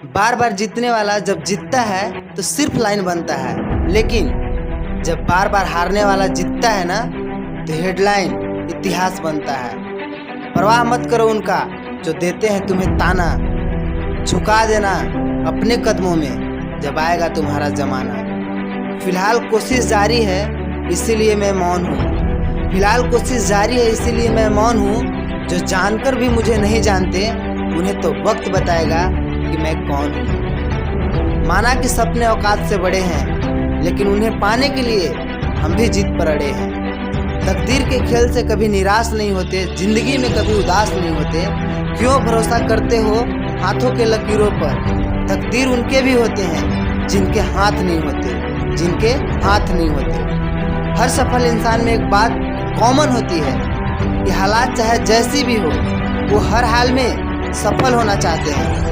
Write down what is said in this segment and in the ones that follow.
बार बार जीतने वाला जब जीतता है तो सिर्फ लाइन बनता है, लेकिन जब बार बार हारने वाला जीतता है ना तो हेडलाइन इतिहास बनता है। परवाह मत करो उनका जो देते हैं तुम्हें ताना, झुका देना अपने कदमों में जब आएगा तुम्हारा जमाना। फिलहाल कोशिश जारी है इसीलिए मैं मौन हूँ, फिलहाल कोशिश जारी है इसीलिए मैं मौन हूँ। जो जानकर भी मुझे नहीं जानते उन्हें तो वक्त बताएगा कि मैं कौन हूँ। माना कि सपने औकात से बड़े हैं, लेकिन उन्हें पाने के लिए हम भी जीत पर अड़े हैं। तकदीर के खेल से कभी निराश नहीं होते, जिंदगी में कभी उदास नहीं होते। क्यों भरोसा करते हो हाथों के लकीरों पर? तकदीर उनके भी होते हैं जिनके हाथ नहीं होते, जिनके हाथ नहीं होते। हर सफल इंसान में एक बात कॉमन होती है कि हालात चाहे जैसी भी हो वो हर हाल में सफल होना चाहते हैं।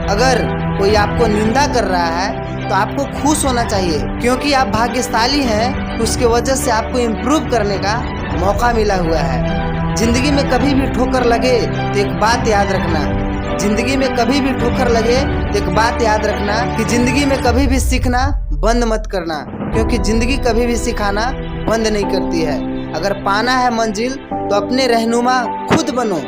अगर कोई आपको निंदा कर रहा है तो आपको खुश होना चाहिए, क्योंकि आप भाग्यशाली हैं, उसके वजह से आपको इम्प्रूव करने का मौका मिला हुआ है। जिंदगी में कभी भी ठोकर लगे तो एक बात याद रखना, जिंदगी में कभी भी ठोकर लगे तो एक बात याद रखना कि जिंदगी में कभी भी सीखना बंद मत करना, क्योंकि जिंदगी कभी भी सिखाना बंद नहीं करती है। अगर पाना है मंजिल तो अपने रहनुमा खुद बनो।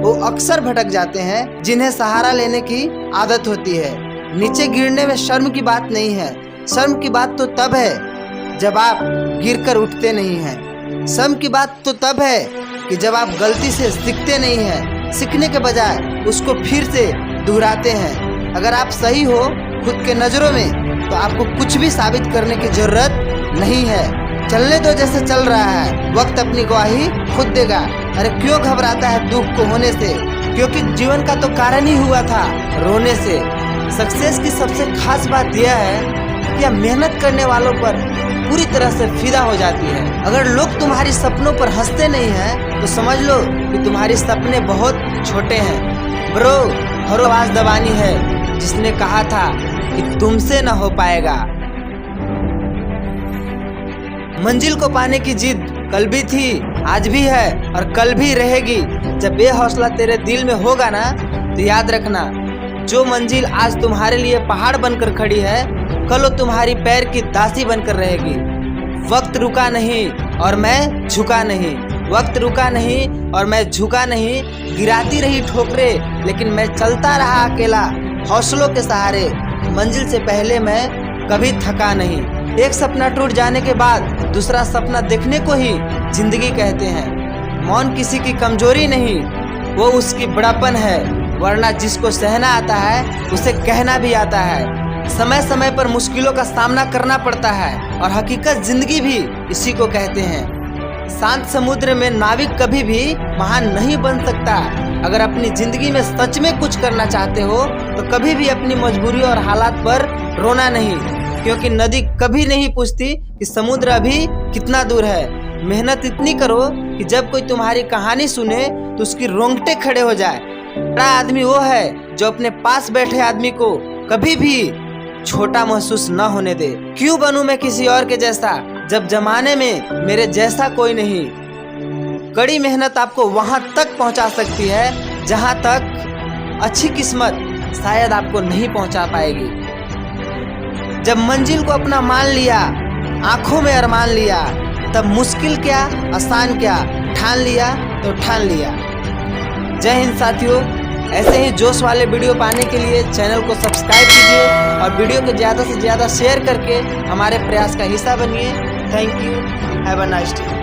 वो अक्सर भटक जाते हैं जिन्हें सहारा लेने की आदत होती है। नीचे गिरने में शर्म की बात नहीं है, शर्म की बात तो तब है जब आप गिरकर उठते नहीं हैं। शर्म की बात तो तब है कि जब आप गलती से सीखते नहीं हैं, सीखने के बजाय उसको फिर से दोहराते हैं। अगर आप सही हो खुद के नज़रों में तो आपको कुछ भी साबित करने की जरूरत नहीं है। चलने दो जैसे चल रहा है, वक्त अपनी गवाही खुद देगा। अरे क्यों घबराता है दुख को होने से, क्योंकि जीवन का तो कारण ही हुआ था रोने से। सक्सेस की सबसे खास बात यह है कि यह मेहनत करने वालों पर पूरी तरह से फिदा हो जाती है। अगर लोग तुम्हारी सपनों पर हंसते नहीं हैं तो समझ लो कि तुम्हारे सपने बहुत छोटे हैं। ब्रो, हर आवाज दबानी है जिसने कहा था कि तुमसे न हो पाएगा। मंजिल को पाने की जिद कल भी थी, आज भी है और कल भी रहेगी। जब ये हौसला तेरे दिल में होगा ना तो याद रखना, जो मंजिल आज तुम्हारे लिए पहाड़ बनकर खड़ी है कल वो तुम्हारी पैर की दासी बनकर रहेगी। वक्त रुका नहीं और मैं झुका नहीं, वक्त रुका नहीं और मैं झुका नहीं। गिराती रही ठोकरे लेकिन मैं चलता रहा अकेला, हौसलों के सहारे। मंजिल से पहले मैं कभी थका नहीं। एक सपना टूट जाने के बाद दूसरा सपना देखने को ही जिंदगी कहते हैं। मौन किसी की कमजोरी नहीं, वो उसकी बड़ापन है, वरना जिसको सहना आता है उसे कहना भी आता है। समय समय पर मुश्किलों का सामना करना पड़ता है और हकीकत जिंदगी भी इसी को कहते हैं। शांत समुद्र में नाविक कभी भी महान नहीं बन सकता। अगर अपनी जिंदगी में सच में कुछ करना चाहते हो तो कभी भी अपनी मजबूरी और हालात पर रोना नहीं, क्योंकि नदी कभी नहीं पूछती कि समुद्र अभी कितना दूर है। मेहनत इतनी करो कि जब कोई तुम्हारी कहानी सुने तो उसकी रोंगटे खड़े हो जाए। बड़ा आदमी वो है जो अपने पास बैठे आदमी को कभी भी छोटा महसूस न होने दे। क्यों बनूं मैं किसी और के जैसा जब जमाने में मेरे जैसा कोई नहीं। कड़ी मेहनत आपको वहां तक पहुंचा सकती है जहां तक अच्छी किस्मत शायद आपको नहीं पहुंचा पाएगी। जब मंजिल को अपना मान लिया, आंखों में अरमान लिया, तब मुश्किल क्या आसान क्या ठान लिया तो ठान लिया। जय हिंद साथियों, ऐसे ही जोश वाले वीडियो पाने के लिए चैनल को सब्सक्राइब कीजिए और वीडियो को ज़्यादा से ज़्यादा शेयर करके हमारे प्रयास का हिस्सा बनिए। Thank you, have a nice day.